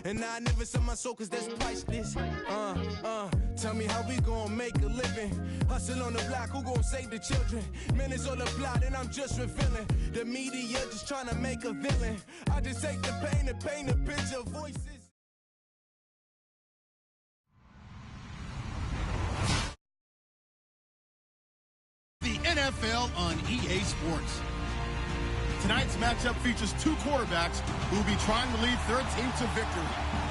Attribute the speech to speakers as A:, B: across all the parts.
A: And I never sell my soul cause that's priceless. Tell me how we gon' make a living. Hustle on the block, who gon' save the children? Minutes on the plot and I'm just revealing. The media just trying to make a villain. I just take the pain and paint a picture of voices.
B: The NFL on EA Sports. Tonight's matchup features two quarterbacks who will be trying to lead their team to victory.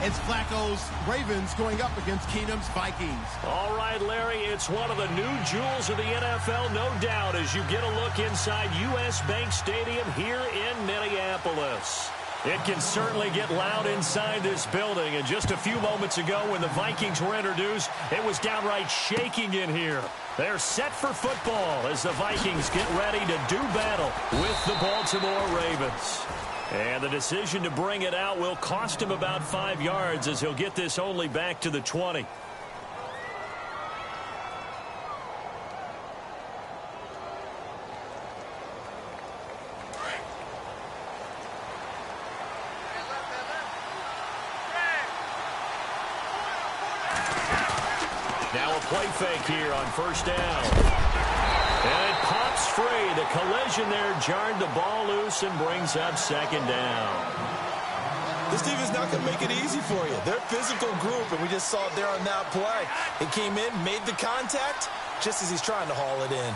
B: It's Flacco's Ravens going up against Keenum's Vikings.
C: All right, Larry, it's one of the new jewels of the NFL, no doubt, as you get a look inside U.S. Bank Stadium here in Minneapolis. It can certainly get loud inside this building. And just a few moments ago when the Vikings were introduced, it was downright shaking in here. They're set for football as the Vikings get ready to do battle with the Baltimore Ravens. And the decision to bring it out will cost him about 5 yards as he'll get this only back to the 20. Now a play fake here on first down. And it pops free. The collision there jarred the ball loose and brings up second down.
D: This defense not going to make it easy for you. They're a physical group, and we just saw it there on that play. He came in, made the contact, just as he's trying to haul it in.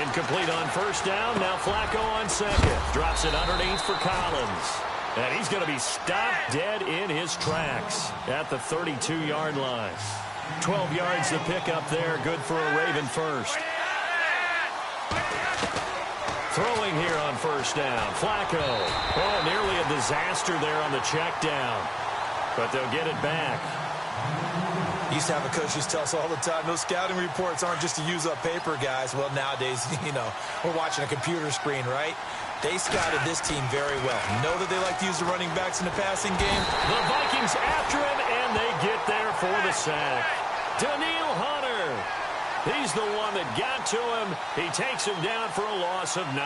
C: Incomplete on first down. Now Flacco on second. Drops it underneath for Collins. And he's going to be stopped dead in his tracks at the 32-yard line. 12 yards to pick up there. Good for a Raven first. Throwing here on first down. Flacco. Oh, nearly a disaster there on the check down. But they'll get it back.
D: Used to have a coach who tell us all the time, those scouting reports aren't just to use up paper, guys. Well, nowadays, we're watching a computer screen, right? They scouted this team very well. Know that they like to use the running backs in the passing game.
C: The Vikings after him, and they get there for the sack. Danielle Hunter. He's the one that got to him. He takes him down for a loss of 9.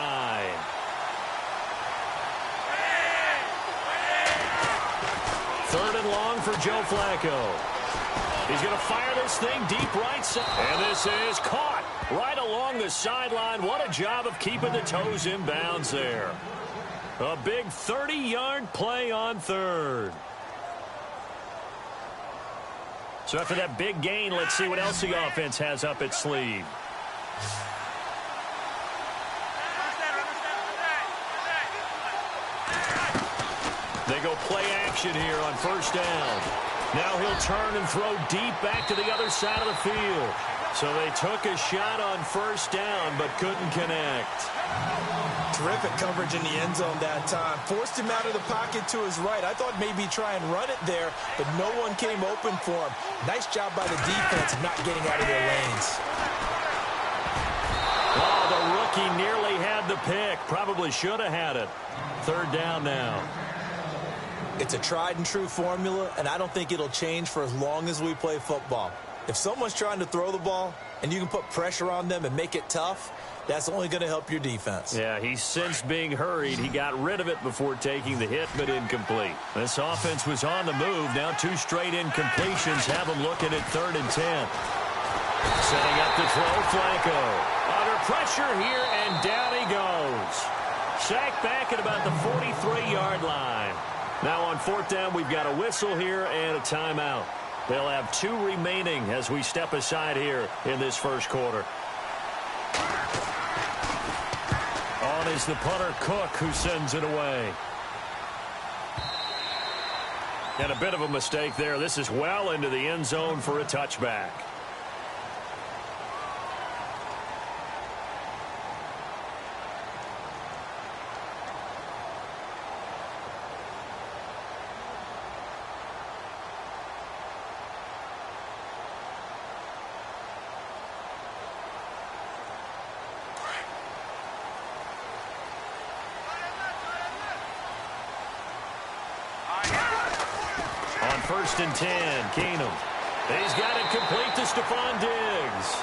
C: Third and long for Joe Flacco. He's going to fire this thing deep right side. And this is caught right along the sideline. What a job of keeping the toes in bounds there. A big 30-yard play on third. So after that big gain, let's see what else the offense has up its sleeve. They go play action here on first down. Now he'll turn and throw deep back to the other side of the field. So they took a shot on first down but couldn't connect.
D: Terrific coverage in the end zone that time. Forced him out of the pocket to his right. I thought maybe try and run it there, but no one came open for him. Nice job by the defense of not getting out of their lanes.
C: Oh, the rookie nearly had the pick. Probably should have had it. Third down now.
D: It's a tried-and-true formula, and I don't think it'll change for as long as we play football. If someone's trying to throw the ball and you can put pressure on them and make it tough, that's only going to help your defense.
C: Yeah, he's since being hurried. He got rid of it before taking the hit, but incomplete. This offense was on the move. Now 2 straight incompletions have them looking at 3rd and 10. Setting up to throw, Flacco. Under pressure here, and down he goes. Sacked back at about the 43-yard line. Now on 4th down, we've got a whistle here and a timeout. They'll have 2 remaining as we step aside here in this first quarter. On is the punter, Cook, who sends it away. And a bit of a mistake there. This is well into the end zone for a touchback. On 1st and 10, Keenum. He's got it complete to Stephon Diggs.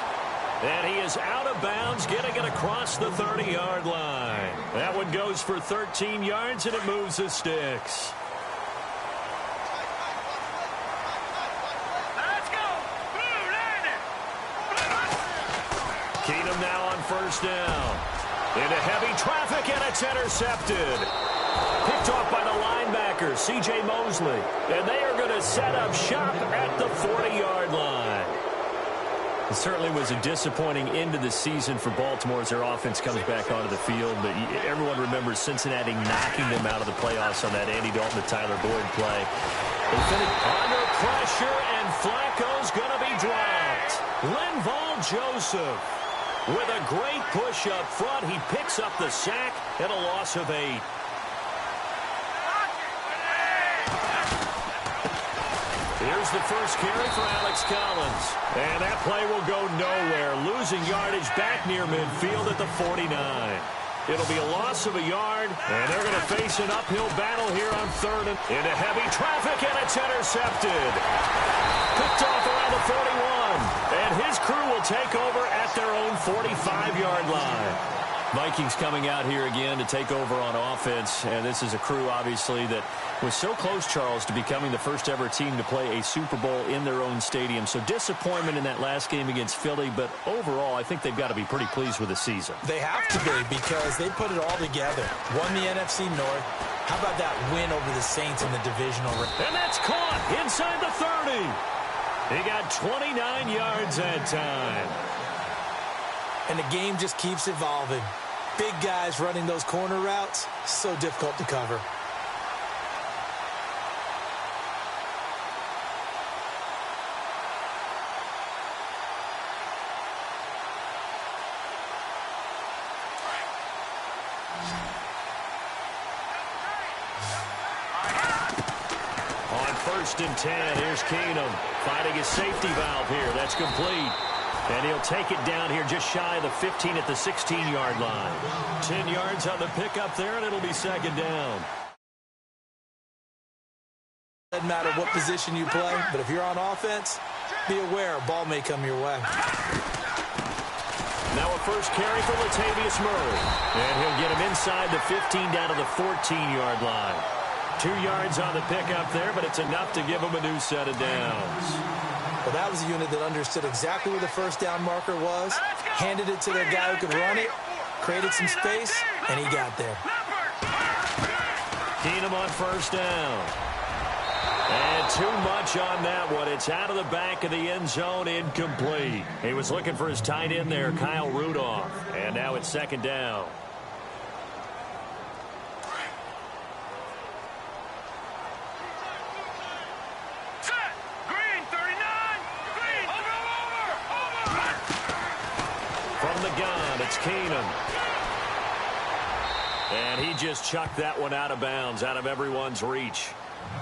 C: And he is out of bounds, getting it across the 30-yard line. That one goes for 13 yards, and it moves the sticks.
E: Let's go!
C: Keenum now on first down. Into heavy traffic, and it's intercepted. Picked off by the linebacker, C.J. Mosley. And they are going to set up shop at the 40-yard line. It certainly was a disappointing end of the season for Baltimore as their offense comes back onto the field. But everyone remembers Cincinnati knocking them out of the playoffs on that Andy Dalton to Tyler Boyd play. They finished under pressure, and Flacco's going to be dropped. Linval Joseph with a great push up front. He picks up the sack and a loss of 8. Here's the first carry for Alex Collins. And that play will go nowhere. Losing yardage back near midfield at the 49. It'll be a loss of a yard, and they're going to face an uphill battle here on third and into heavy traffic, and it's intercepted. Picked off around the 41, and his crew will take over at their own 45-yard line. Vikings coming out here again to take over on offense, and this is a crew, obviously, that was so close, Charles, to becoming the first ever team to play a Super Bowl in their own stadium. So disappointment in that last game against Philly, but overall, I think they've got to be pretty pleased with the season.
D: They have to be, because they put it all together. Won the NFC North. How about that win over the Saints in the divisional round?
C: And that's caught inside the 30. He got 29 yards that time.
D: And the game just keeps evolving. Big guys running those corner routes, so difficult to cover.
C: On first and 10, here's Keenum finding his safety valve here. That's complete. And he'll take it down here just shy of the 15 at the 16-yard line. 10 yards on the pickup there, and it'll be second down.
D: Doesn't matter what position you play, but if you're on offense, be aware a ball may come your way.
C: Now a first carry for Latavius Murray. And he'll get him inside the 15 down to the 14-yard line. 2 yards on the pickup there, but it's enough to give him a new set of downs.
D: Well, that was a unit that understood exactly where the first down marker was, handed it to their guy who could run it, created some space, and he got there.
C: Keenum on first down. And too much on that one. It's out of the back of the end zone, incomplete. He was looking for his tight end there, Kyle Rudolph. And now it's second down. It's Keenum. And he just chucked that one out of bounds, out of everyone's reach.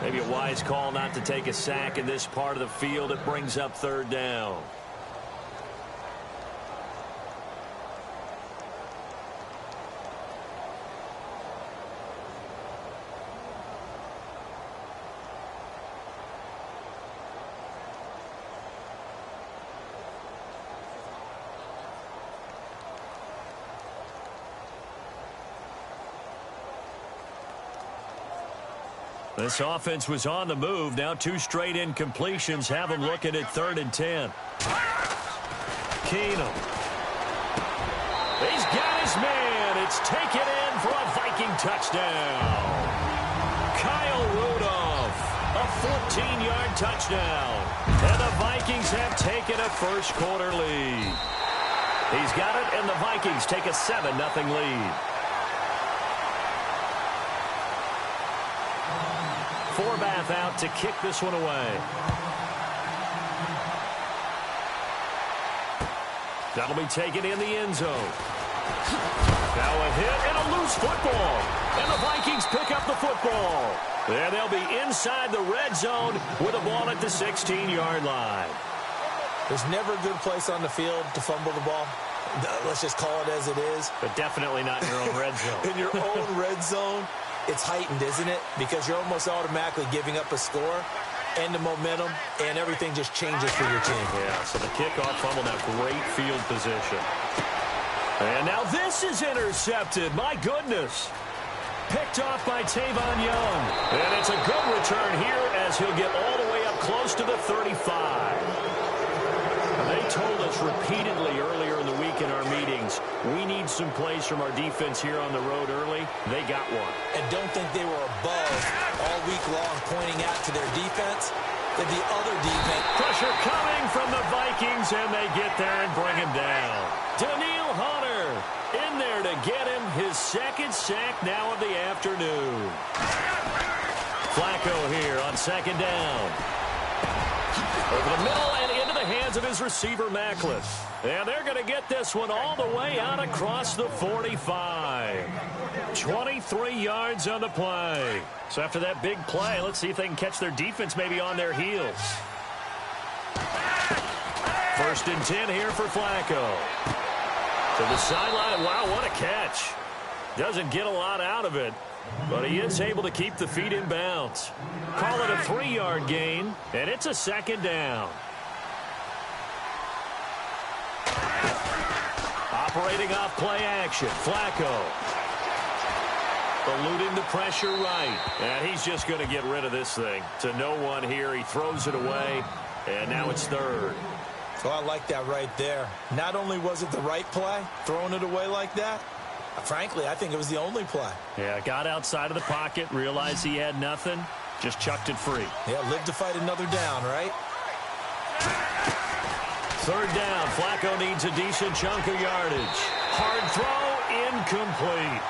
C: Maybe a wise call not to take a sack in this part of the field. It brings up third down. This offense was on the move. Now 2 straight incompletions have them looking at third and 10. Keenum. He's got his man. It's taken in for a Viking touchdown. Kyle Rudolph, a 14-yard touchdown. And the Vikings have taken a first quarter lead. He's got it, and the Vikings take a 7-0 lead. Forbath out to kick this one away. That'll be taken in the end zone. Now a hit and a loose football. And the Vikings pick up the football. And they'll be inside the red zone with a ball at the 16-yard line.
D: There's never a good place on the field to fumble the ball. Let's just call it as it is.
C: But definitely not in your own red zone.
D: In your own red zone, it's heightened, isn't it? Because you're almost automatically giving up a score. and the momentum, and everything just changes for your team.
C: Yeah, so the kickoff fumble, now great field position. And now this is intercepted. My goodness. Picked off by Tavon Young. And it's a good return here as he'll get all the way up close to the 35. They told us repeatedly earlier in the week in our meetings, we need some plays from our defense here on the road early. They got one.
D: And don't think they were above all week long pointing out to their defense that the other defense.
C: Pressure coming from the Vikings, and they get there and bring him down. Danielle Hunter in there to get him his second sack now of the afternoon. Flacco here on second down. Over the middle and into the hands of his receiver, Maclin. And they're going to get this one all the way out across the 45. 23 yards on the play. So after that big play, let's see if they can catch their defense maybe on their heels. 1st and 10 here for Flacco. To the sideline. Wow, what a catch. Doesn't get a lot out of it, but he is able to keep the feet in bounds. Call it a 3-yard gain, and it's a 2nd down. Operating off play action, Flacco. Eluding the pressure right, and he's just going to get rid of this thing. To no one here, he throws it away, and now it's 3rd.
D: So I like that right there. Not only was it the right play, throwing it away like that, frankly, I think it was the only play.
C: Yeah, got outside of the pocket, realized he had nothing, just chucked it free.
D: Yeah, live to fight another down, right?
C: 3rd down, Flacco needs a decent chunk of yardage. Hard throw, incomplete.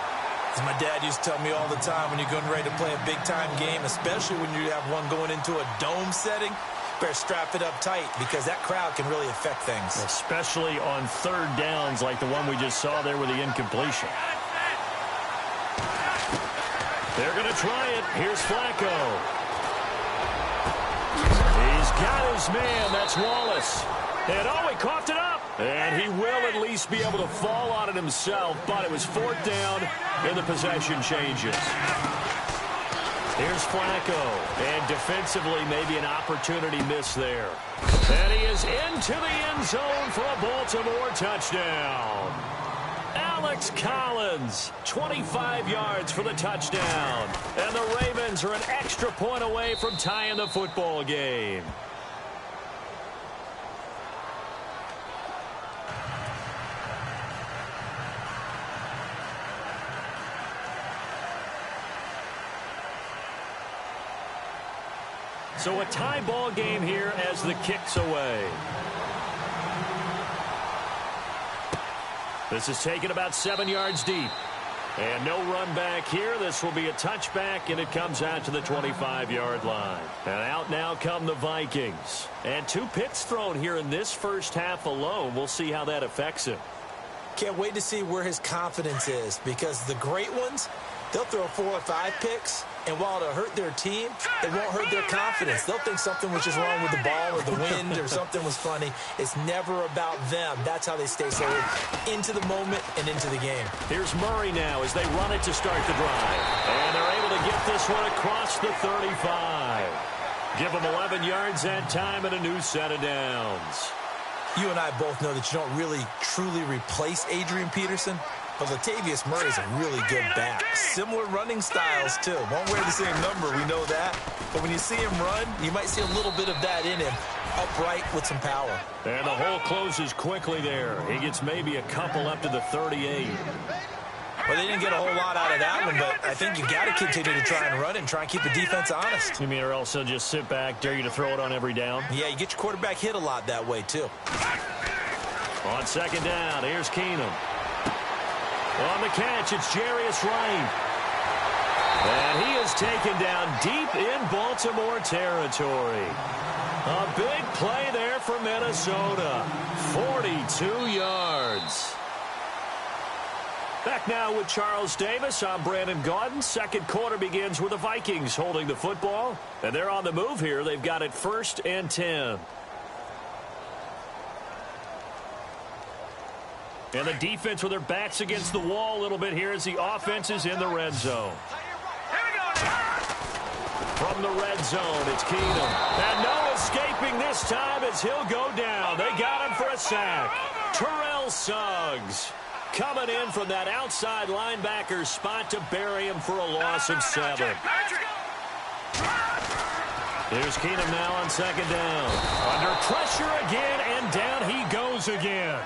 D: As my dad used to tell me all the time, when you're getting ready to play a big-time game, especially when you have one going into a dome setting, better strap it up tight because that crowd can really affect things.
C: Especially on 3rd downs like the one we just saw there with the incompletion. They're going to try it. Here's Flacco. He's got his man. That's Wallace. And oh, he coughed it up. And he will at least be able to fall on it himself, but it was 4th down and the possession changes. Here's Flacco, and defensively maybe an opportunity miss there. And he is into the end zone for a Baltimore touchdown. Alex Collins, 25 yards for the touchdown. And the Ravens are an extra point away from tying the football game. So a tie ball game here as the kick's away. This is taken about 7 yards deep. And no run back here. This will be a touchback, and it comes out to the 25-yard line. And out now come the Vikings. And 2 picks thrown here in this first half alone. We'll see how that affects him.
D: Can't wait to see where his confidence is, because the great ones, they'll throw 4 or 5 picks, and while it'll hurt their team, it won't hurt their confidence. They'll think something was just wrong with the ball or the wind or something was funny. It's never about them. That's how they stay so into the moment and into the game.
C: Here's Murray now as they run it to start the drive. And they're able to get this one across the 35. Give them 11 yards that time and a new set of downs.
D: You and I both know that you don't really truly replace Adrian Peterson, but Latavius Murray is a really good back. Similar running styles, too. Won't wear the same number, we know that. But when you see him run, you might see a little bit of that in him, upright with some power.
C: And the hole closes quickly there. He gets maybe a couple up to the 38.
D: Well, they didn't get a whole lot out of that one, but I think you got to continue to try and run and try and keep the defense honest.
C: You mean or else they'll just sit back, dare you to throw it on every down?
D: Yeah, you get your quarterback hit a lot that way, too.
C: On second down, here's Keenum. On the catch, it's Jarius Wright. And he is taken down deep in Baltimore territory. A big play there for Minnesota. 42 yards. Back now with Charles Davis. I'm Brandon Gaudin. Second quarter begins with the Vikings holding the football. And they're on the move here. They've got it 1st and 10. And the defense with their backs against the wall a little bit here as the offense is in the red zone. From from the red zone. It's Keenum. And no escaping this time as he'll go down. They got him for a sack. Terrell Suggs coming in from that outside linebacker spot to bury him for a loss of 7. Here's Keenum now on second down. Under pressure again, and down he goes again.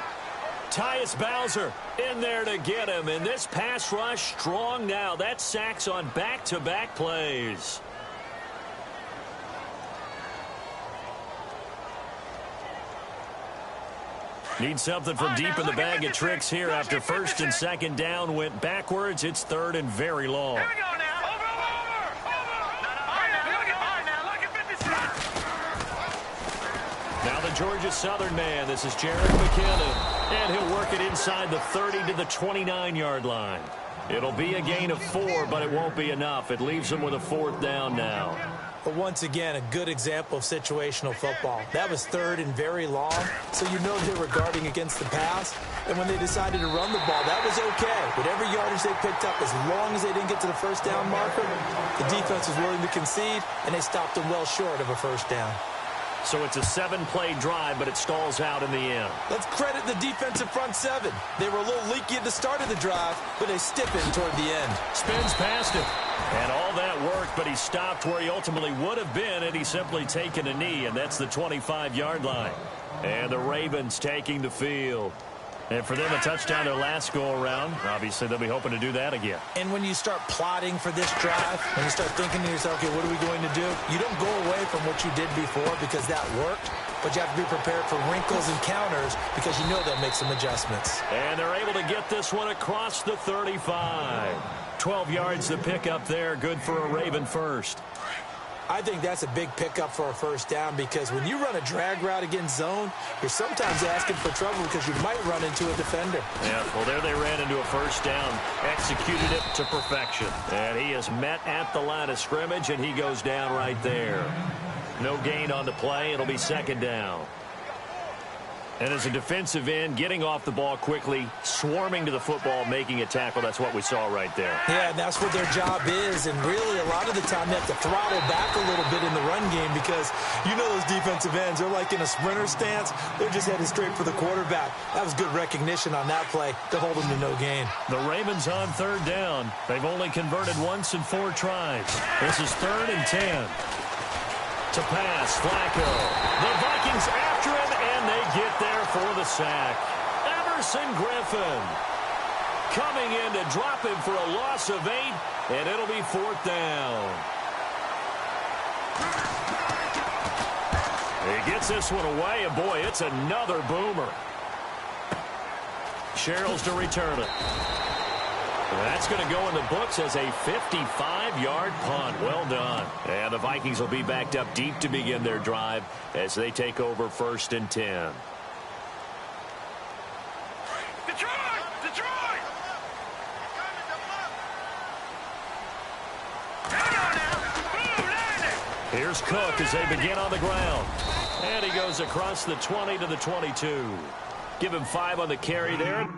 C: Tyus Bowser in there to get him, and this pass rush strong now. That's sacks on back-to-back plays. Need something from deep in the bag of tricks here after first and second down went backwards. It's third and very long.
E: Here we go now.
C: Now the Georgia Southern man. This is Jerick McKinnon. And he'll work it inside the 30 to the 29-yard line. It'll be a gain of 4, but it won't be enough. It leaves them with a 4th down now.
D: But once again, a good example of situational football. That was third and very long, so you know they were guarding against the pass. And when they decided to run the ball, that was okay. Whatever yardage they picked up, as long as they didn't get to the first down marker, the defense was willing to concede, and they stopped them well short of a first down.
C: So it's a 7-play drive, but it stalls out in the end.
D: Let's credit the defensive front 7. They were a little leaky at the start of the drive, but they stiffened toward the end.
C: Spins past him. And all that worked, but he stopped where he ultimately would have been had he simply taken a knee, and that's the 25-yard line. And the Ravens taking the field. And for them, a touchdown their last go-around. Obviously, they'll be hoping to do that again.
D: And when you start plotting for this drive, when you start thinking to yourself, okay, what are we going to do? You don't go away from what you did before because that worked, but you have to be prepared for wrinkles and counters because you know they'll make some adjustments.
C: And they're able to get this one across the 35. 12 yards to pick up there. Good for a Raven first.
D: I think that's a big pickup for a first down because when you run a drag route against zone, you're sometimes asking for trouble because you might run into a defender.
C: Yeah, well, there they ran into a first down, executed it to perfection. And he is met at the line of scrimmage, and he goes down right there. No gain on the play. It'll be second down. And as a defensive end, getting off the ball quickly, swarming to the football, making a tackle, that's what we saw right there.
D: Yeah, and that's what their job is. And really, a lot of the time, they have to throttle back a little bit in the run game because you know those defensive ends, they're like in a sprinter stance. They're just headed straight for the quarterback. That was good recognition on that play to hold them to no gain.
C: The Ravens on third down. They've only converted once in 4 tries. This is 3rd and 10. To pass, Flacco. The Vikings after him, and they get there for the sack. Everson Griffin coming in to drop him for a loss of 8, and it'll be 4th down. He gets this one away, and boy, it's another boomer. Sherrills to return it. That's going to go in the books as a 55-yard punt. Well done. And the Vikings will be backed up deep to begin their drive as they take over 1st and 10.
E: Detroit! Detroit! Here we go now. Boom, landing.
C: Here's Cook as they begin on the ground. And he goes across the 20 to the 22. Give him 5 on the carry there.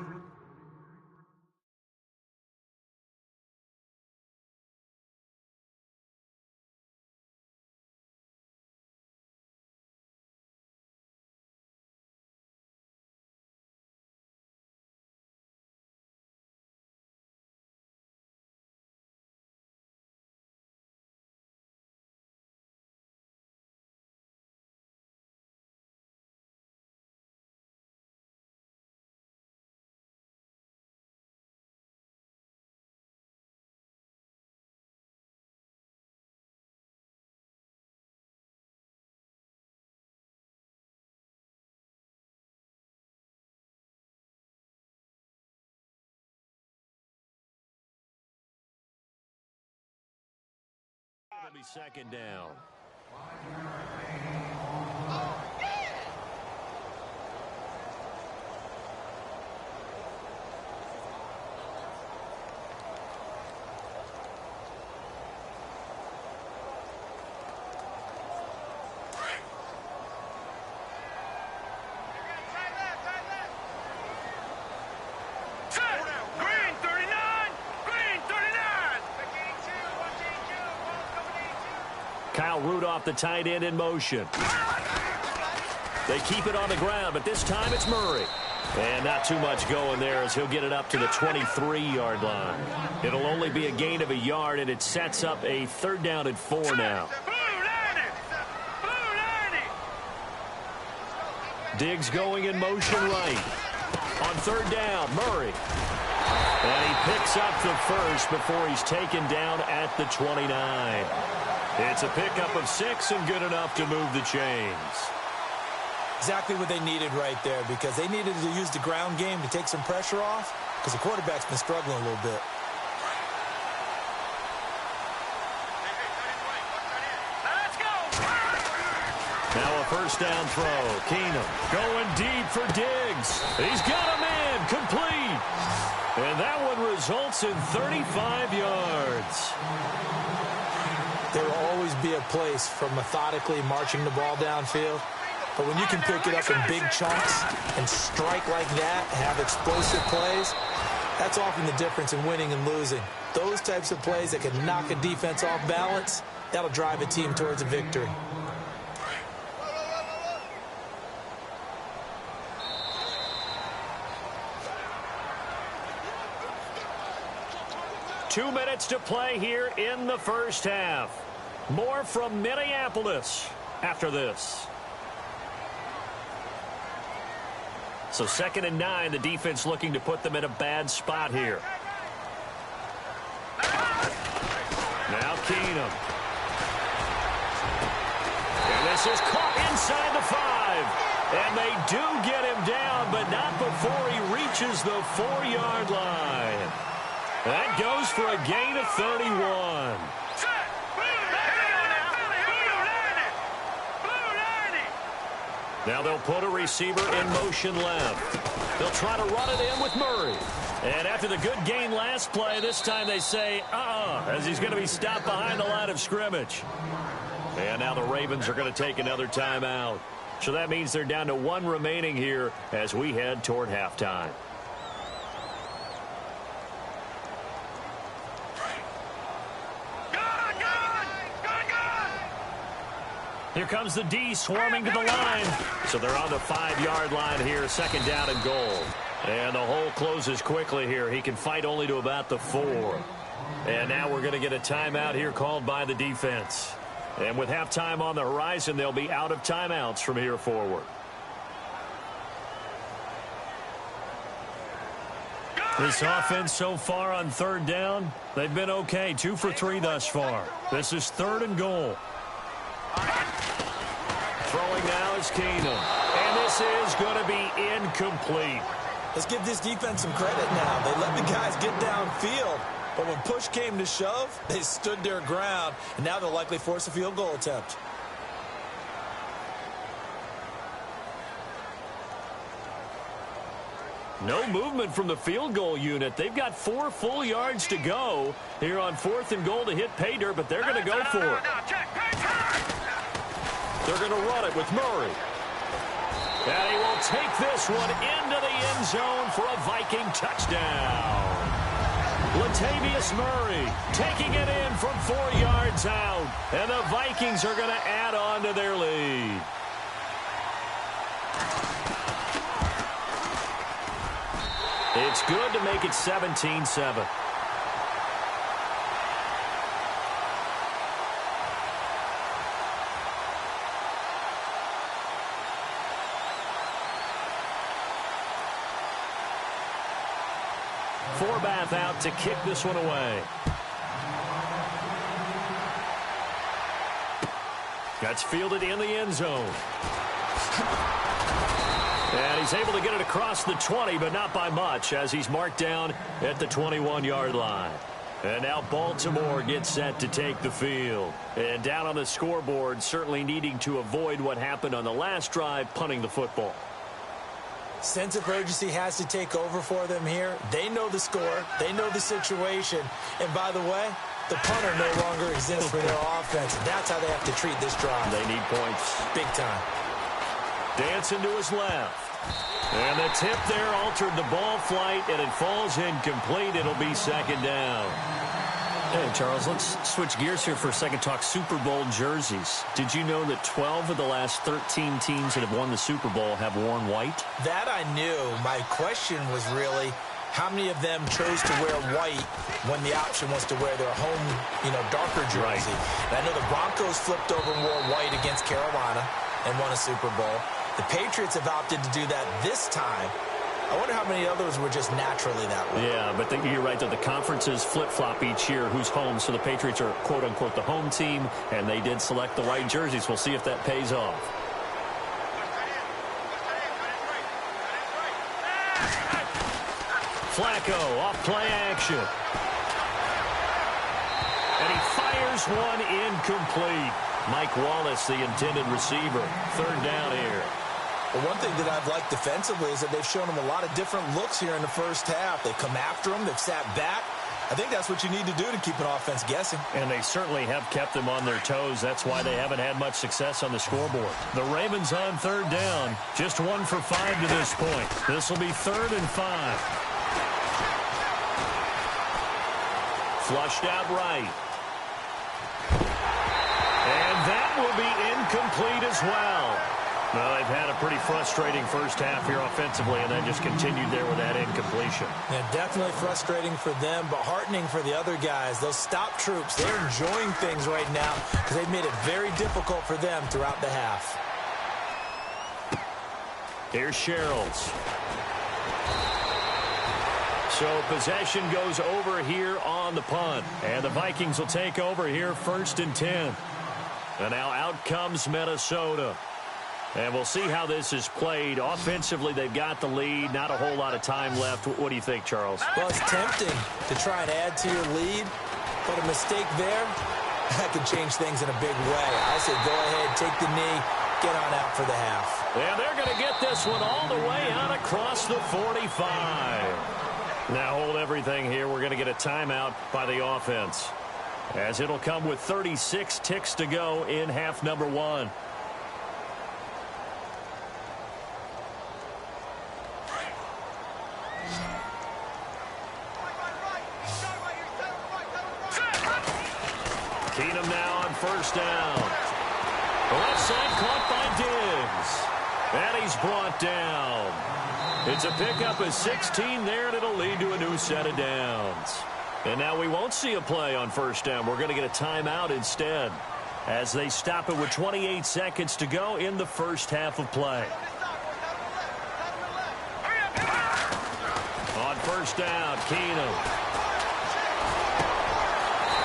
C: It'll be second down.
E: Green 39! Green 39!
C: Kyle Rudolph, the tight end, in motion. They keep it on the ground, but this time it's Murray. And not too much going there as he'll get it up to the 23-yard line. It'll only be a gain of a yard, and it sets up a 3rd down and 4 now. Diggs going in motion right. On 3rd down, Murray. And he picks up the first before he's taken down at the 29. It's a pickup of 6 and good enough to move the chains.
D: Exactly what they needed right there, because they needed to use the ground game to take some pressure off, because the quarterback's been struggling a little bit.
C: Now a 1st down throw. Keenum going deep for Diggs. He's got him in. Complete. And that one results in 35 yards.
D: There will always be a place for methodically marching the ball downfield. But when you can pick it up in big chunks and strike like that, have explosive plays, that's often the difference in winning and losing. Those types of plays that can knock a defense off balance, that'll drive a team towards a victory.
C: Two minutes to play here in the first half. More from Minneapolis after this. So 2nd and 9, the defense looking to put them in a bad spot here. Now Keenum. And this is caught inside the 5. And they do get him down, but not before he reaches the 4-yard line. That goes for a gain of 31. Now they'll put a receiver in motion left. They'll try to run it in with Murray. And after the good gain last play, this time they say, as he's going to be stopped behind the line of scrimmage. And now the Ravens are going to take another timeout. So that means they're down to 1 remaining here as we head toward halftime. Here comes the D swarming to the line. So they're on the 5-yard line here, 2nd down and goal. And the hole closes quickly here. He can fight only to about the 4. And now we're going to get a timeout here called by the defense. And with halftime on the horizon, they'll be out of timeouts from here forward. This offense so far on 3rd down, they've been okay. 2 for 3 thus far. This is 3rd and goal. Throwing now is Keenum. And this is going to be incomplete.
D: Let's give this defense some credit now. They let the guys get downfield. But when push came to shove, they stood their ground. And now they'll likely force a field goal attempt.
C: No movement from the field goal unit. They've got 4 full yards to go here on 4th and goal to hit pay dirt, but they're going to go for it. They're going to run it with Murray. And he will take this one into the end zone for a Viking touchdown. Latavius Murray taking it in from 4 yards out. And the Vikings are going to add on to their lead. It's good to make it 17-7. Forbath out to kick this one away. That's fielded in the end zone. And he's able to get it across the 20, but not by much, as he's marked down at the 21-yard line. And now Baltimore gets set to take the field. And down on the scoreboard, certainly needing to avoid what happened on the last drive, punting the football.
D: Sense of urgency has to take over for them here. They know the score. They know the situation. And by the way, the punter no longer exists for their offense. That's how they have to treat this drive.
C: They need points.
D: Big time.
C: Dancing to his left. And the tip there altered the ball flight, and it falls incomplete. It'll be 2nd down. Hey, Charles, let's switch gears here for a second, talk Super Bowl jerseys. Did you know that 12 of the last 13 teams that have won the Super Bowl have worn white?
D: That I knew. My question was really, how many of them chose to wear white when the option was to wear their home, darker jersey? Right. And I know the Broncos flipped over and wore white against Carolina and won a Super Bowl. The Patriots have opted to do that this time. I wonder how many others were just naturally that way.
C: Yeah, but you're right that the conferences flip-flop each year who's home. So the Patriots are, quote-unquote, the home team, and they did select the white jerseys. We'll see if that pays off. Flacco off play action. And he fires one incomplete. Mike Wallace, the intended receiver. Third down here.
D: Well, one thing that I've liked defensively is that they've shown them a lot of different looks here in the first half. They've come after them. They've sat back. I think that's what you need to do to keep an offense guessing.
C: And they certainly have kept them on their toes. That's why they haven't had much success on the scoreboard. The Ravens on third down. Just 1 for 5 to this point. This will be 3rd and 5. Flushed out right. And that will be incomplete as well. Well, they've had a pretty frustrating first half here offensively, and then just continued there with that incompletion.
D: Yeah, definitely frustrating for them, but heartening for the other guys. Those stop troops, they're enjoying things right now because they've made it very difficult for them throughout the half.
C: Here's Sherrills. So possession goes over here on the punt, and the Vikings will take over here 1st and 10. And now out comes Minnesota. And we'll see how this is played. Offensively, they've got the lead. Not a whole lot of time left. What do you think, Charles?
D: Well, it's tempting to try and add to your lead, but a mistake there, that could change things in a big way. I say go ahead, take the knee, get on out for the half.
C: And they're going to get this one all the way out across the 45. Now hold everything here. We're going to get a timeout by the offense, as it'll come with 36 ticks to go in half number 1. Keenum now on 1st down. The left side caught by Diggs. And he's brought down. It's a pickup of 16 there, and it'll lead to a new set of downs. And now we won't see a play on 1st down. We're going to get a timeout instead, as they stop it with 28 seconds to go in the first half of play. On 1st down, Keenum.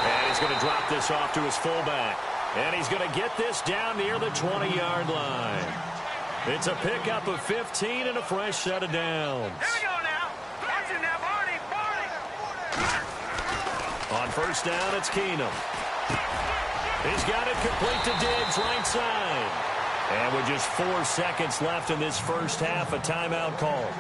C: And he's going to drop this off to his fullback. And he's going to get this down near the 20-yard line. It's a pickup of 15 and a fresh set of downs.
E: Here we go now. Watch it now, Barney.
C: On 1st down, it's Keenum. He's got it complete to Diggs, right side. And with just 4 seconds left in this first half, a timeout call.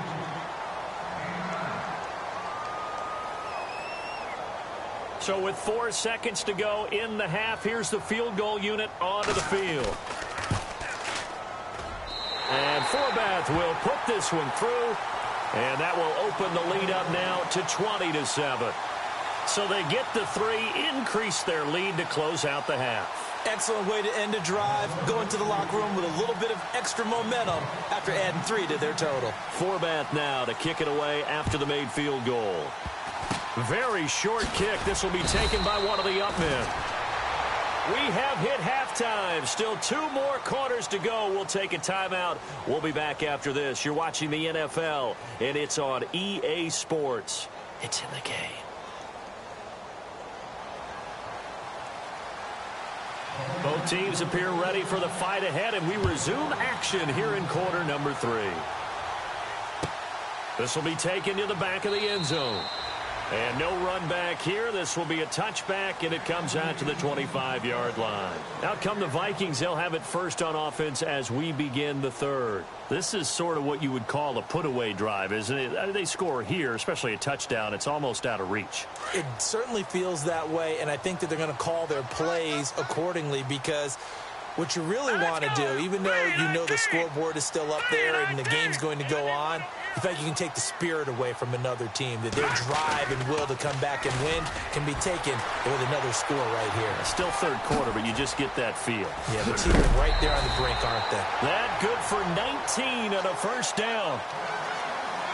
C: So with 4 seconds to go in the half, here's the field goal unit onto the field. And Forbath will put this one through, and that will open the lead up now to 20-7. So they get the 3, increase their lead to close out the half.
D: Excellent way to end a drive, go into the locker room with a little bit of extra momentum after adding 3 to their total.
C: Forbath now to kick it away after the made field goal. Very short kick. This will be taken by one of the up men. We have hit halftime. Still 2 more quarters to go. We'll take a timeout. We'll be back after this. You're watching the NFL, and it's on EA Sports. It's in the game. Both teams appear ready for the fight ahead, and we resume action here in quarter number 3. This will be taken to the back of the end zone. And no run back here. This will be a touchback, and it comes out to the 25-yard line. Out come the Vikings. They'll have it first on offense as we begin the 3rd. This is sort of what you would call a put-away drive, isn't it? They score here, especially a touchdown. It's almost out of reach.
D: It certainly feels that way, and I think that they're going to call their plays accordingly because What you really want to do, even though you know the scoreboard is still up there and the game's going to go on, in fact, you can take the spirit away from another team, that their drive and will to come back and win can be taken with another score right here.
C: Still third quarter, but you just get that feel.
D: Yeah, the team are right there on the brink, aren't they?
C: That good for 19 and a first down.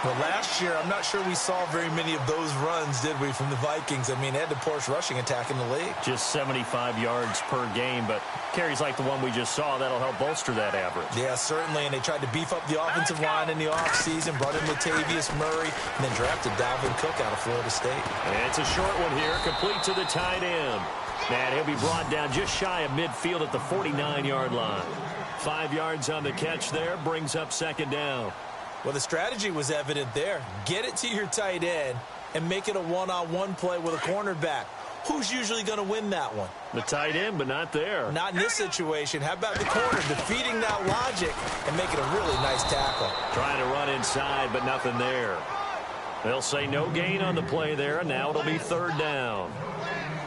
D: Well, last year, I'm not sure we saw very many of those runs, did we, from the Vikings? I mean, they had the poorest rushing attack in the league.
C: Just 75 yards per game, but carries like the one we just saw, that'll help bolster that average.
D: Yeah, certainly, and they tried to beef up the offensive line in the offseason, brought in Latavius Murray, and then drafted Dalvin Cook out of Florida State.
C: And it's a short one here, complete to the tight end. And he'll be brought down just shy of midfield at the 49-yard line. 5 yards on the catch there, brings up second down.
D: Well, the strategy was evident there. Get it to your tight end and make it a one-on-one play with a cornerback. Who's usually going to win that one?
C: The tight end, but not there.
D: Not in this situation. How about the corner defeating that logic and making a really nice tackle?
C: Trying to run inside, but nothing there. They'll say no gain on the play there, and now it'll be third down.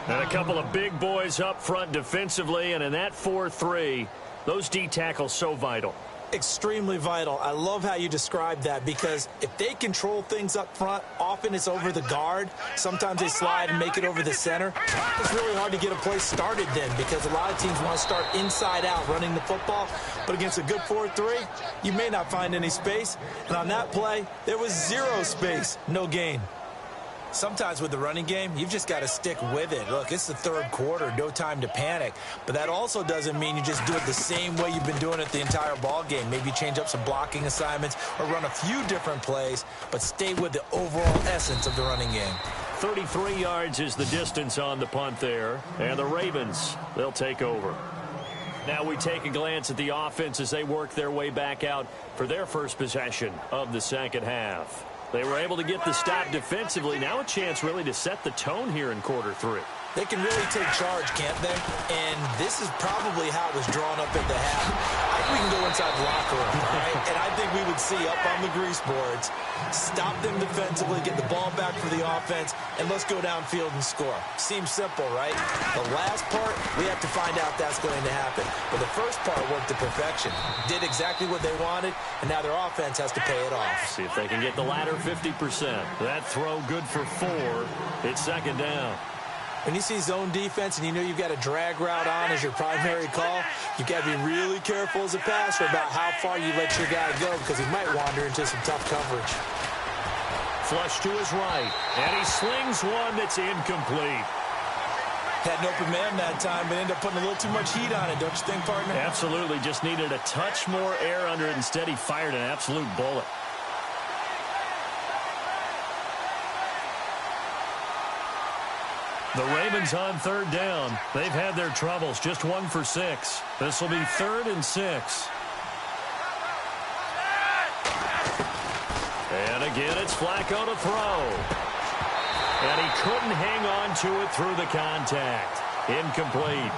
C: And a couple of big boys up front defensively, and in that 4-3, those D tackles so vital.
D: Extremely vital. I love how you describe that, because if they control things up front, often it's over the guard. Sometimes they slide and make it over the center. It's really hard to get a play started then, because a lot of teams want to start inside out running the football. But against a good 4-3, you may not find any space. And on that play, there was zero space, no gain. Sometimes with the running game, you've just got to stick with it. Look, it's the third quarter, no time to panic. But that also doesn't mean you just do it the same way you've been doing it the entire ball game. Maybe change up some blocking assignments or run a few different plays, but stay with the overall essence of the running game.
C: 33 yards is the distance on the punt there. And the Ravens, they'll take over. Now we take a glance at the offense as they work their way back out for their first possession of the second half. They were able to get the stop defensively. Now a chance really to set the tone here in quarter three.
D: They can really take charge, can't they? And this is probably how it was drawn up at the half. I think we can go inside the locker room, all right? And I think we would see up on the grease boards, stop them defensively, get the ball back for the offense, and let's go downfield and score. Seems simple, right? The last part, we have to find out that's going to happen. But the first part worked to perfection. Did exactly what they wanted, and now their offense has to pay it off.
C: See if they can get the latter 50%. That throw good for 4. It's second down.
D: When you see zone defense and you know you've got a drag route on as your primary call, you've got to be really careful as a passer about how far you let your guy go, because he might wander into some tough coverage.
C: Flush to his right, and he slings one that's incomplete.
D: Had an open man that time, but ended up putting a little too much heat on it, don't you think, partner?
C: Absolutely, just needed a touch more air under it. Instead, he fired an absolute bullet. The Ravens on third down. They've had their troubles, just 1 for 6. This will be 3rd and 6. And again, it's Flacco to throw. And he couldn't hang on to it through the contact. Incomplete.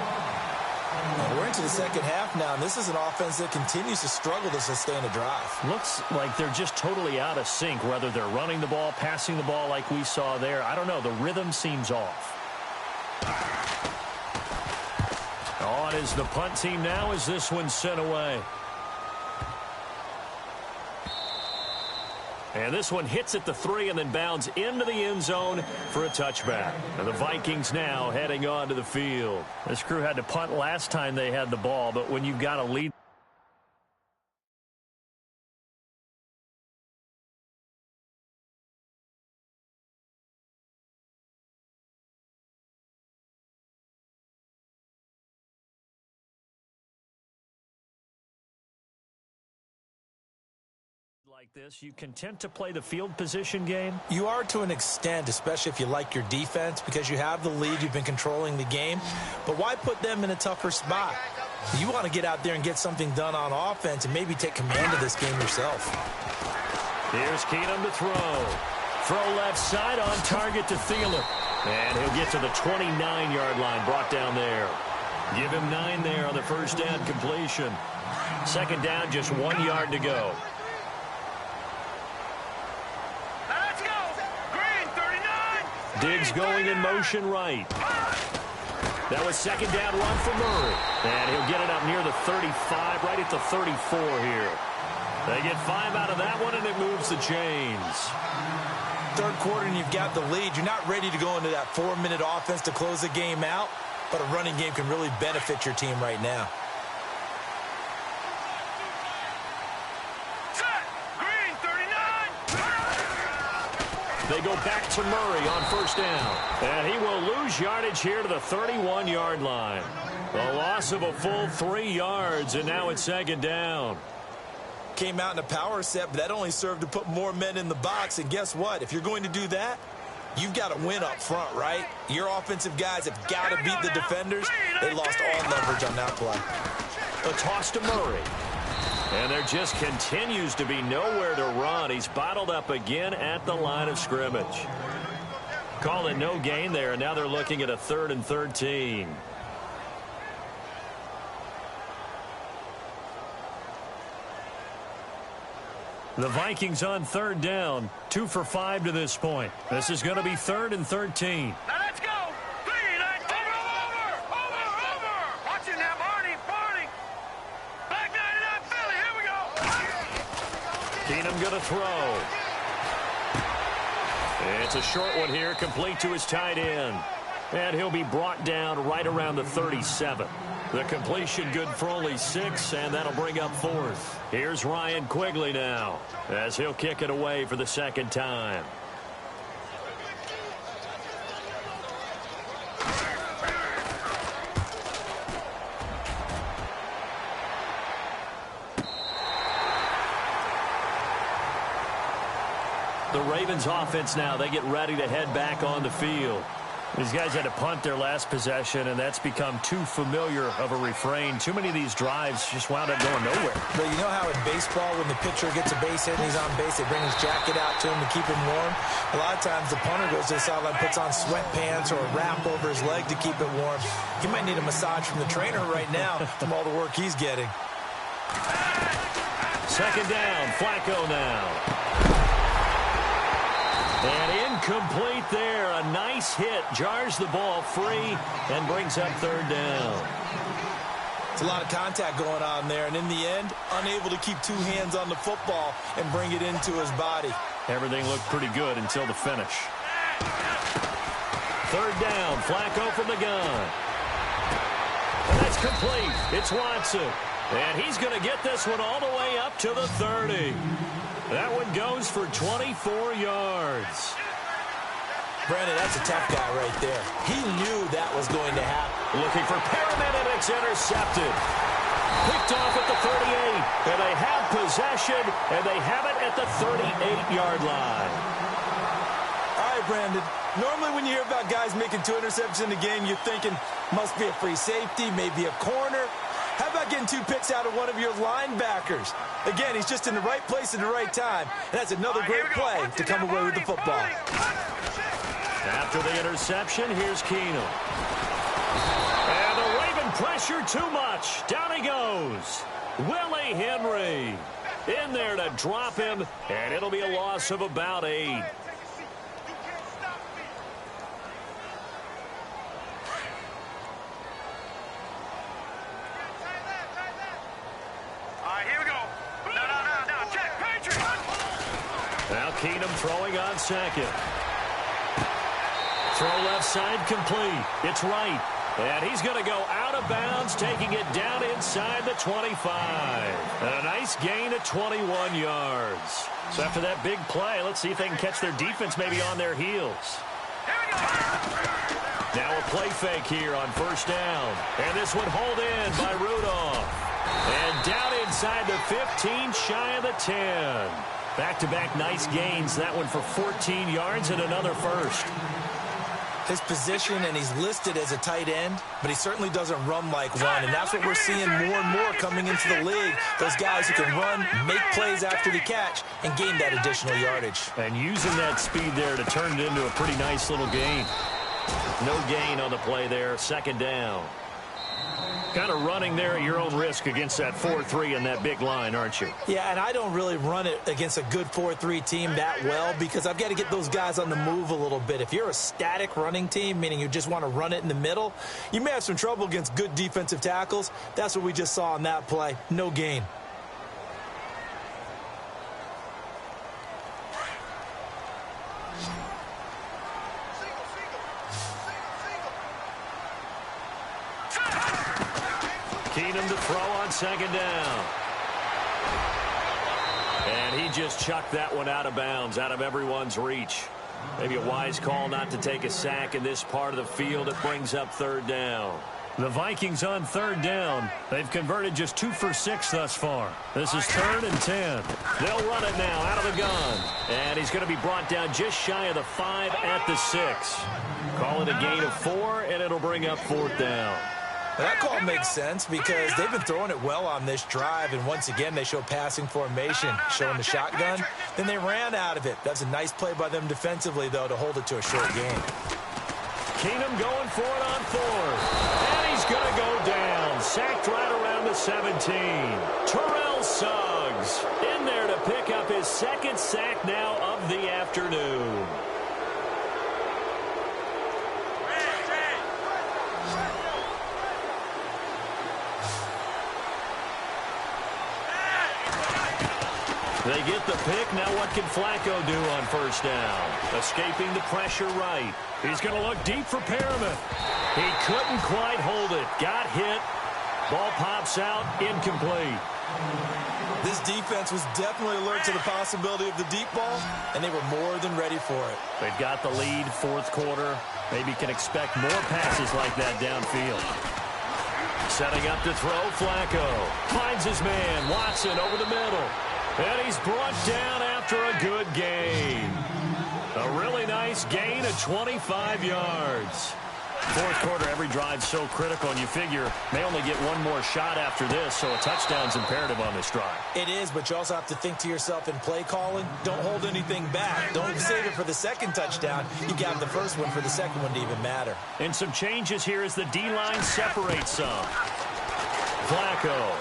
D: We're into the second half now, and this is an offense that continues to struggle to sustain a drive.
C: Looks like they're just totally out of sync, whether they're running the ball, passing the ball like we saw there. I don't know. The rhythm seems off. On is the punt team now as this one's sent away. And this one hits at the 3 and then bounds into the end zone for a touchback. And the Vikings now heading on to the field. This crew had to punt last time they had the ball, but when you've got a lead, like this, you content to play the field position game?
D: You are to an extent, especially if you like your defense, because you have the lead, you've been controlling the game. But why put them in a tougher spot? You want to get out there and get something done on offense and maybe take command of this game yourself.
C: Here's Keenum to throw. Throw left side on target to Thielen. And he'll get to the 29-yard line, brought down there. Give him 9 there on the first down completion. Second down, just 1 yard to go.
E: Let's go! Green, 39!
C: Diggs going in motion right. That was second down run for Murray. And he'll get it up near the 35, right at the 34 here. They get 5 out of that one, and it moves the chains.
D: Third quarter, and you've got the lead. You're not ready to go into that 4-minute offense to close the game out, but a running game can really benefit your team right now.
C: They go back to Murray on first down. And he will lose yardage here to the 31-yard line. A loss of a full 3 yards, and now it's second down.
D: Came out in a power set, but that only served to put more men in the box. And guess what? If you're going to do that, you've got to win up front, right? Your offensive guys have got to beat the defenders. They lost all leverage on that play.
C: A toss to Murray. And there just continues to be nowhere to run. He's bottled up again at the line of scrimmage. Call it no gain there, and now they're looking at a 3rd and 13. The Vikings on third down, 2 for 5 to this point. This is going to be 3rd and 13.
E: Now let's go. Over. Watch it now, Barney. Back 99 Philly. Here we go.
C: Keenum going to throw. It's a short one here, complete to his tight end. And he'll be brought down right around the 37. The completion good for only 6, and that'll bring up 4th. Here's Ryan Quigley now, as he'll kick it away for the second time. The Ravens offense now, they get ready to head back on the field. These guys had to punt their last possession, and that's become too familiar of a refrain. Too many of these drives just wound up going nowhere.
D: But you know how in baseball, when the pitcher gets a base hit and he's on base, they bring his jacket out to him to keep him warm? A lot of times the punter goes to the sideline, puts on sweatpants or a wrap over his leg to keep it warm. He might need a massage from the trainer right now from all the work he's getting.
C: Second down, Flacco now. And incomplete there. A nice hit. Jars the ball free and brings up third down.
D: It's a lot of contact going on there. And in the end, unable to keep 2 hands on the football and bring it into his body.
C: Everything looked pretty good until the finish. Third down. Flacco from the gun. And that's complete. It's Watson. And he's going to get this one all the way up to the 30. That one goes for 24 yards.
D: Brandon, that's a tough guy right there. He knew that was going to happen.
C: Looking for Perriman, and it's intercepted. Picked off at the 38. And they have possession, and they have it at the 38-yard line.
D: All right, Brandon. Normally when you hear about guys making 2 interceptions in the game, you're thinking must be a free safety, maybe a corner. How about getting 2 picks out of one of your linebackers? Again, he's just in the right place at the right time. And that's another great play to come away with the football.
C: After the interception, here's Keenum. And the Raven pressure too much. Down he goes. Willie Henry in there to drop him, and it'll be a loss of about 8. Now Keenum throwing on second. Throw left side complete. It's right. And he's going to go out of bounds, taking it down inside the 25. And a nice gain of 21 yards. So after that big play, let's see if they can catch their defense maybe on their heels. Now a play fake here on first down. And this one hauled in by Rudolph. And down inside the 15, shy of the 10. Back-to-back nice gains. That one for 14 yards and another first.
D: His position, and he's listed as a tight end, but he certainly doesn't run like one. And that's what we're seeing more and more coming into the league. Those guys who can run, make plays after the catch, and gain that additional yardage.
C: And using that speed there to turn it into a pretty nice little gain. No gain on the play there. Second down. Kind of running there at your own risk against that 4-3 and that big line, aren't you?
D: Yeah, and I don't really run it against a good 4-3 team that well because I've got to get those guys on the move a little bit. If you're a static running team, meaning you just want to run it in the middle, you may have some trouble against good defensive tackles. That's what we just saw on that play. No gain.
C: Keenum to throw on second down. And he just chucked that one out of bounds, out of everyone's reach. Maybe a wise call not to take a sack in this part of the field. It brings up third down. The Vikings on third down. They've converted just 2 for 6 thus far. This is 3rd and 10. They'll run it now out of the gun. And he's going to be brought down just shy of the 5 at the 6. Call it a gain of 4, and it'll bring up 4th down.
D: That call makes sense because they've been throwing it well on this drive, and once again they show passing formation, showing the shotgun. Then they ran out of it. That's a nice play by them defensively, though, to hold it to a short gain.
C: Keenum going for it on 4th. And he's going to go down. Sacked right around the 17. Terrell Suggs in there to pick up his 2nd sack now of the afternoon. They get the pick. Now what can Flacco do on 1st down? Escaping the pressure right. He's going to look deep for Perriman. He couldn't quite hold it. Got hit. Ball pops out. Incomplete.
D: This defense was definitely alert to the possibility of the deep ball, and they were more than ready for it.
C: They've got the lead, 4th quarter. Maybe can expect more passes like that downfield. Setting up to throw, Flacco. Finds his man, Watson, over the middle. And he's brought down after a good gain. A really nice gain of 25 yards. 4th quarter, every drive so critical, and you figure they only get one more shot after this, so a touchdown's imperative on this drive.
D: It is, but you also have to think to yourself in play calling, don't hold anything back. Don't save it for the 2nd touchdown. You got the 1st one for the 2nd one to even matter.
C: And some changes here as the D-line separates some. Flacco.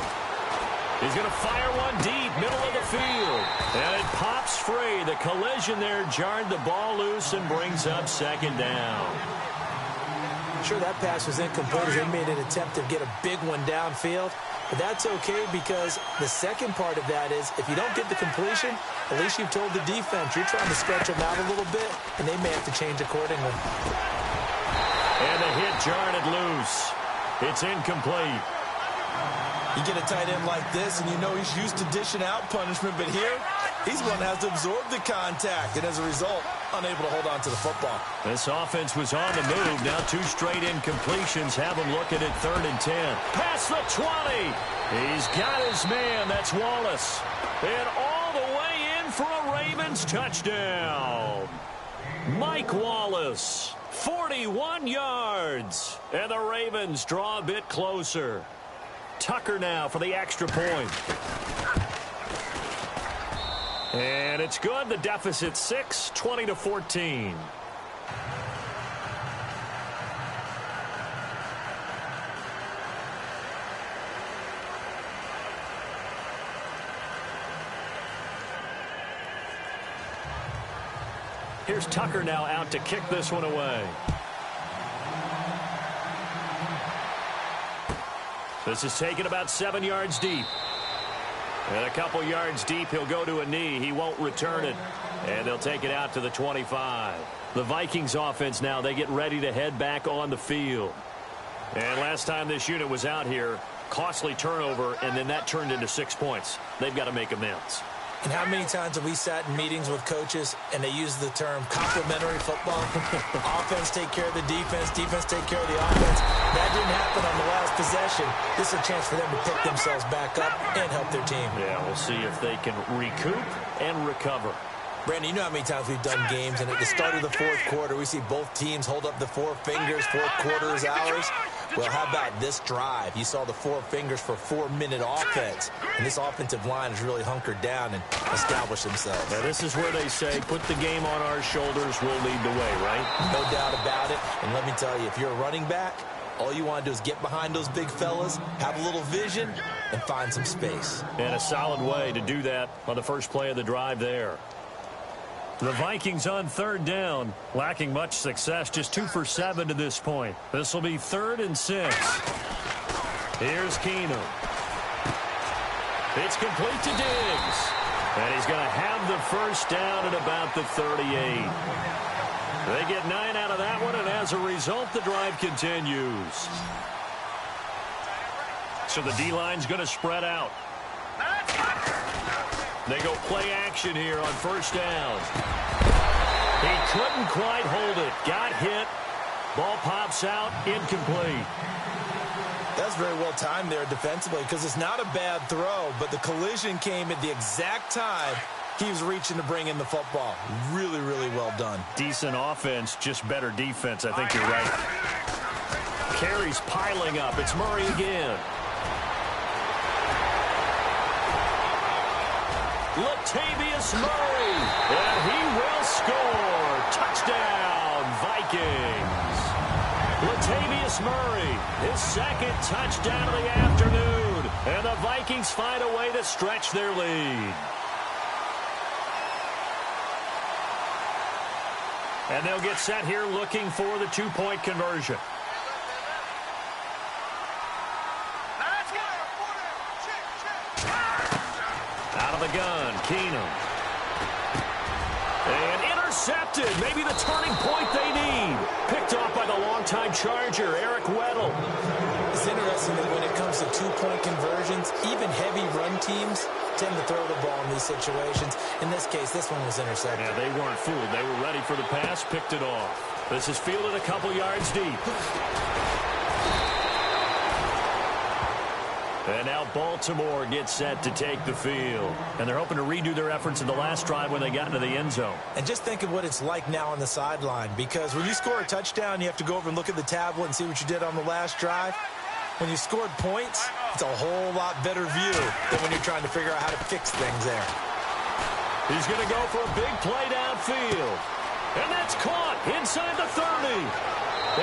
C: He's going to fire one deep, middle of the field. And it pops free. The collision there jarred the ball loose and brings up 2nd down.
D: Sure, that pass was incomplete as they made an attempt to get a big one downfield. But that's okay because the second part of that is if you don't get the completion, at least you've told the defense you're trying to stretch them out a little bit, and they may have to change accordingly.
C: And the hit jarred it loose. It's incomplete.
D: You get a tight end like this, and you know he's used to dishing out punishment, but here, he's one that has to absorb the contact, and as a result, unable to hold on to the football.
C: This offense was on the move. Now 2 straight incompletions have him looking at 3rd and 10. Past the 20. He's got his man. That's Wallace. And all the way in for a Ravens touchdown. Mike Wallace, 41 yards. And the Ravens draw a bit closer. Tucker now for the extra point. And it's good. The deficit 6, 20-14. Here's Tucker now out to kick this one away. This is taken about 7 yards deep. And a couple yards deep, he'll go to a knee. He won't return it. And they'll take it out to the 25. The Vikings offense now, they get ready to head back on the field. And last time this unit was out here, costly turnover, and then that turned into 6 points. They've got to make amends.
D: And how many times have we sat in meetings with coaches and they use the term complementary football? Offense take care of the defense, defense take care of the offense. That didn't happen on the last possession. This is a chance for them to pick themselves back up and help their team.
C: Yeah, we'll see if they can recoup and recover.
D: Brandon, you know how many times we've done games, and at the start of the 4th quarter, we see both teams hold up the 4 fingers, 4th quarter is ours. Well, how about this drive? You saw the 4 fingers for 4-minute offense, and this offensive line has really hunkered down and established themselves.
C: Now, this is where they say, put the game on our shoulders, we'll lead the way, right?
D: No doubt about it, and let me tell you, if you're a running back, All you want to do is get behind those big fellas, have a little vision, and find some space.
C: And a solid way to do that on the first play of the drive there. The Vikings on third down, lacking much success, just 2 for 7 to this point. This will be 3rd and 6. Here's Keenum. It's complete to Diggs. And he's going to have the first down at about the 38. They get 9 out of that one, and as a result, the drive continues. So the D-line's going to spread out. They go play action here on first down. He couldn't quite hold it. Got hit. Ball pops out. Incomplete.
D: That's very well timed there defensively because it's not a bad throw, but the collision came at the exact time he was reaching to bring in the football. Really, really well done.
C: Decent offense, just better defense. I think you're right. Carries piling up. It's Murray again. Latavius Murray, and he will score. Touchdown, Vikings. Latavius Murray, his second touchdown of the afternoon, and the Vikings find a way to stretch their lead. And they'll get set here looking for the 2-point conversion. Out of the gun, Keenum. And intercepted. Maybe the turning point they need. Picked off by the longtime Charger, Eric Weddle.
D: It's interesting that when it comes to 2-point conversions, even heavy run teams tend to throw the ball in these situations. In this case, this one was intercepted.
C: Yeah, they weren't fooled. They were ready for the pass, picked it off. This is fielded a couple yards deep. And now Baltimore gets set to take the field. And they're hoping to redo their efforts in the last drive when they got into the end zone.
D: And just think of what it's like now on the sideline, because when you score a touchdown, you have to go over and look at the tablet and see what you did on the last drive. When you scored points, it's a whole lot better view than when you're trying to figure out how to fix things there.
C: He's going to go for a big play downfield. And that's caught inside the 30.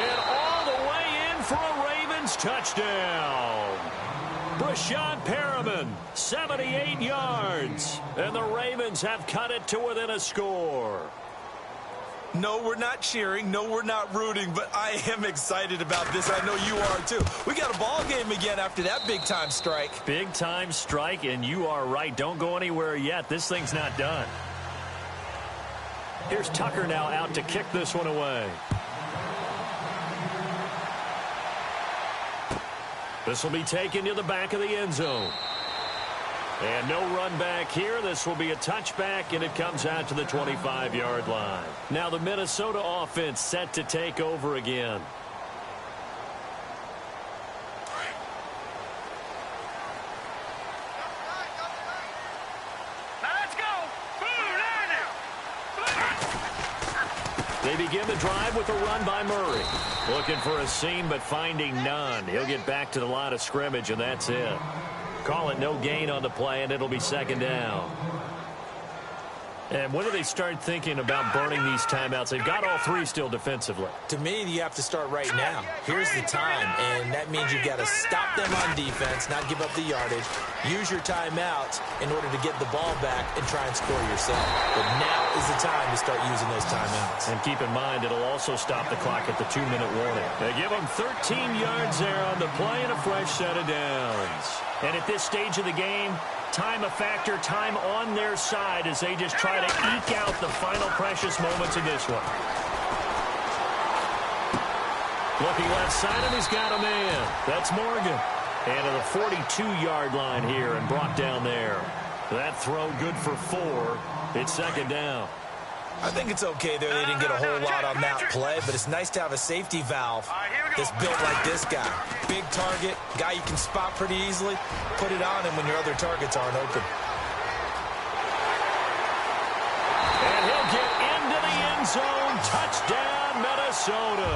C: And all the way in for a Ravens touchdown. Brashad Perriman, 78 yards. And the Ravens have cut it to within a score.
D: No, we're not cheering. No, we're not rooting. But I am excited about this. I know you are, too. We got a ball game again after that big-time strike.
C: Big-time strike, and you are right. Don't go anywhere yet. This thing's not done. Here's Tucker now out to kick this one away. This will be taken to the back of the end zone. And no run back here. This will be a touchback, and it comes out to the 25-yard line. Now the Minnesota offense set to take over again.
E: Let's go.
C: They begin the drive with a run by Murray. Looking for a seam, but finding none. He'll get back to the line of scrimmage, and that's it. Call it no gain on the play, and it'll be second down. And when do they start thinking about burning these timeouts? They've got all three still defensively.
D: To me, you have to start right now. Here's the time, and that means you've got to stop them on defense, not give up the yardage, use your timeouts in order to get the ball back and try and score yourself. But now is the time to start using those timeouts.
C: And keep in mind, it'll also stop the clock at the 2-minute warning. They give them 13 yards there on the play and a fresh set of downs. And at this stage of the game, time a factor, time on their side as they just try to eke out the final precious moments of this one. Looking left side, and he's got a man. That's Morgan. And to the 42-yard line here and brought down there. That throw good for 4. It's second down.
D: I think it's okay there. They didn't get a whole lot on that play, but it's nice to have a safety valve that's built like this guy. Big target, guy you can spot pretty easily. Put it on him when your other targets aren't open.
C: And he'll get into the end zone. Touchdown, Minnesota.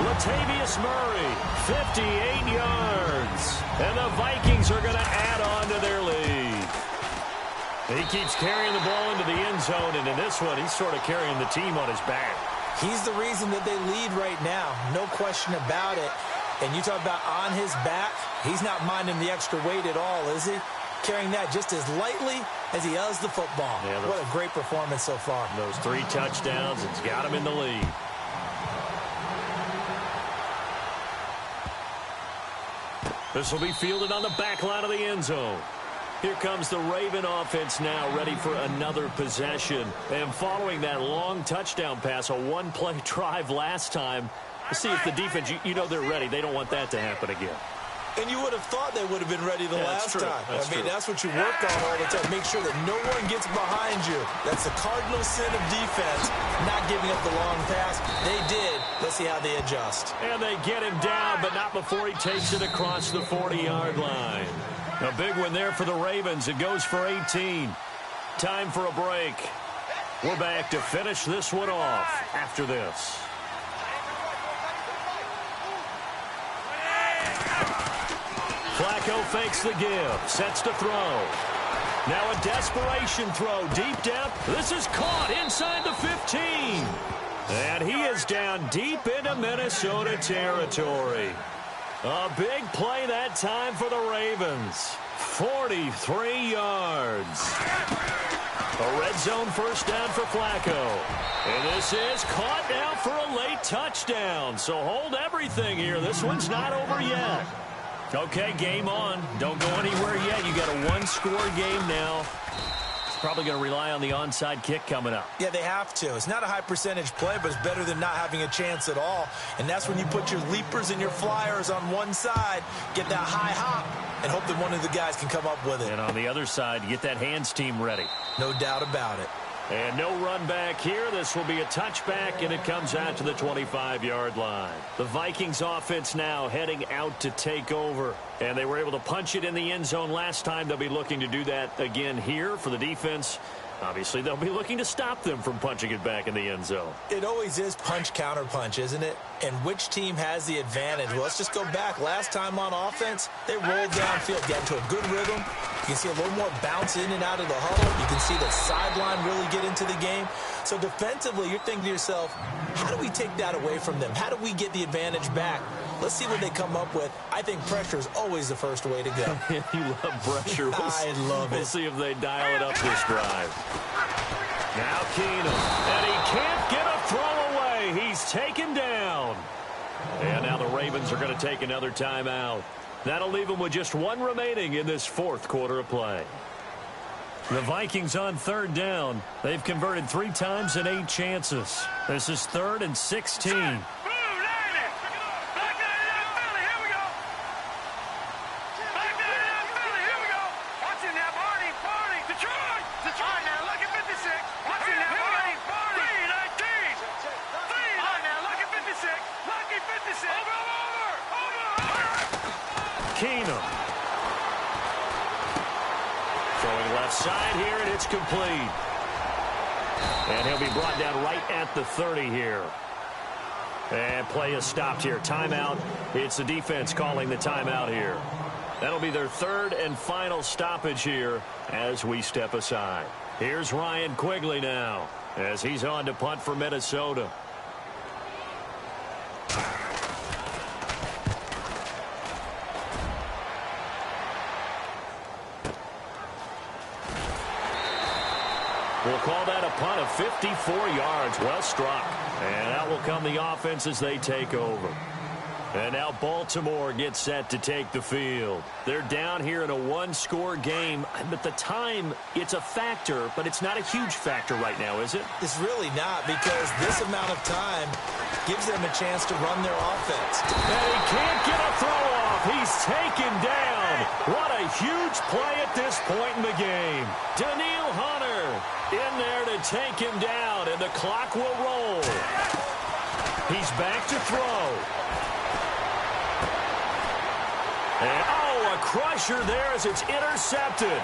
C: Latavius Murray, 58 yards. And the Vikings are going to add on to their lead. He keeps carrying the ball into the end zone, and in this one, he's sort of carrying the team on his back.
D: He's the reason that they lead right now. No question about it. And you talk about on his back, he's not minding the extra weight at all, is he? Carrying that just as lightly as he does the football. Yeah, what a great performance so far.
C: Those 3 touchdowns, it's got him in the lead. This will be fielded on the back line of the end zone. Here comes the Raven offense now, ready for another possession. And following that long touchdown pass, a one-play drive last time, let's see if the defense, you know they're ready. They don't want that to happen again.
D: And you would have thought they would have been ready the last time. That's what you work on all the time. Make sure that no one gets behind you. That's the cardinal sin of defense, not giving up the long pass. They did. Let's see how they adjust.
C: And they get him down, but not before he takes it across the 40-yard line. A big one there for the Ravens. It goes for 18. Time for a break. We're back to finish this one off after this. Flacco fakes the give, sets to throw. Now a desperation throw, deep down. This is caught inside the 15. And he is down deep into Minnesota territory. A big play that time for the Ravens. 43 yards. A red zone first down for Flacco. And this is caught now for a late touchdown. So hold everything here. This one's not over yet. Okay, game on. Don't go anywhere yet. You got a one-score game now. It's probably going to rely on the onside kick coming up.
D: Yeah, they have to. It's not a high-percentage play, but it's better than not having a chance at all. And that's when you put your leapers and your flyers on one side, get that high hop, and hope that one of the guys can come up with it.
C: And on the other side, get that hands team ready.
D: No doubt about it.
C: And no run back here. This will be a touchback, and it comes out to the 25-yard line. The Vikings offense now heading out to take over. And they were able to punch it in the end zone last time. They'll be looking to do that again here for the defense. Obviously, they'll be looking to stop them from punching it back in the end zone.
D: It always is punch, counter punch, isn't it? And which team has the advantage? Well, let's just go back. Last time on offense, they rolled downfield, got into a good rhythm. You can see a little more bounce in and out of the huddle. You can see the sideline really get into the game. So defensively, you're thinking to yourself, how do we take that away from them? How do we get the advantage back? Let's see what they come up with. I think pressure is always the first way to go.
C: You love pressure.
D: I love it.
C: We'll see if they dial it up this drive. Now Keenum. And he can't get a throw away. He's taken down. And now the Ravens are going to take another timeout. That'll leave them with just one remaining in this fourth quarter of play. The Vikings on third down. They've converted 3 times in 8 chances. This is 3rd and 16. Keenum. Throwing left side here, and it's complete. And he'll be brought down right at the 30 here. And play is stopped here. Timeout. It's the defense calling the timeout here. That'll be their 3rd and final stoppage here as we step aside. Here's Ryan Quigley now as he's on to punt for Minnesota. We'll call that a punt of 54 yards. Well struck. And out will come the offense as they take over. And now Baltimore gets set to take the field. They're down here in a one-score game. But the time, it's a factor, but it's not a huge factor right now, is it?
D: It's really not, because this amount of time gives them a chance to run their offense.
C: And he can't get a throw off. He's taken down. What a huge play at this point in the game. Danielle Hunter in there to take him down, and the clock will roll. He's back to throw. And, oh, a crusher there as it's intercepted.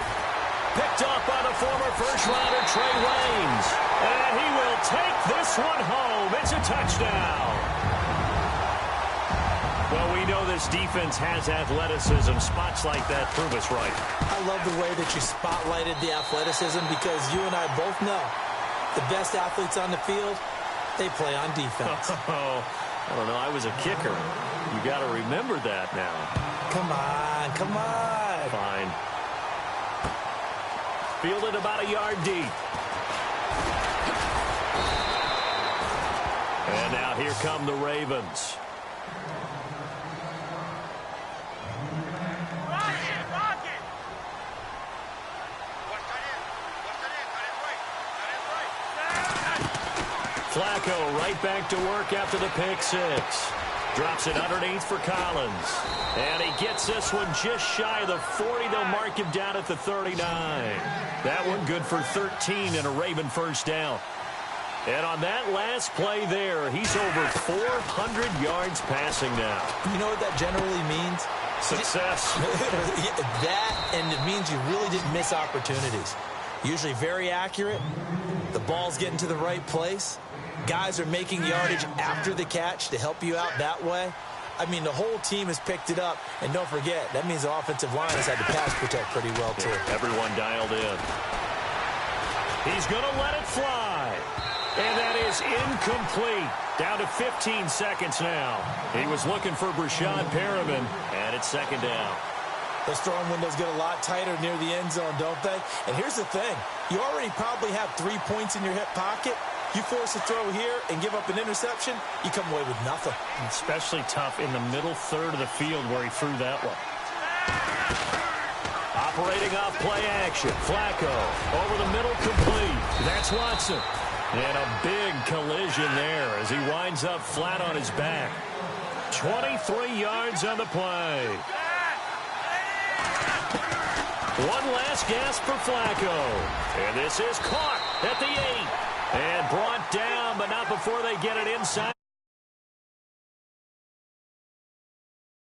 C: Picked off by the former first-rounder Trey Waynes. And he will take this one home. It's a touchdown. Well, we know this defense has athleticism. Spots like that prove us right.
D: I love the way that you spotlighted the athleticism, because you and I both know the best athletes on the field, they play on defense.
C: Oh, I don't know. I was a kicker. You got to remember that now.
D: Come on, come on.
C: Fine. Fielded about a yard deep. And now here come the Ravens. Flacco right back to work after the pick six. Drops it underneath for Collins. And he gets this one just shy of the 40. They'll mark him down at the 39. That one good for 13 and a Raven first down. And on that last play there, he's over 400 yards passing now.
D: You know what that generally means?
C: Success.
D: That, and it means you really didn't miss opportunities. Usually very accurate. The ball's getting to the right place. Guys are making yardage after the catch to help you out that way. I mean, the whole team has picked it up. And don't forget, that means the offensive line has had to pass protect pretty well, too.
C: Yeah, everyone dialed in. He's going to let it fly. And that is incomplete. Down to 15 seconds now. He was looking for Brashad Perriman, and it's second down.
D: Those throwing windows get a lot tighter near the end zone, don't they? And here's the thing. You already probably have 3 points in your hip pocket. You force a throw here and give up an interception, you come away with nothing.
F: Especially tough in the middle third of the field where he threw that one.
C: Operating off play action. Flacco over the middle, complete. That's Watson. And a big collision there as he winds up flat on his back. 23 yards on the play. One last gasp for Flacco. And this is caught at the 8. And brought down, but not before they get it inside.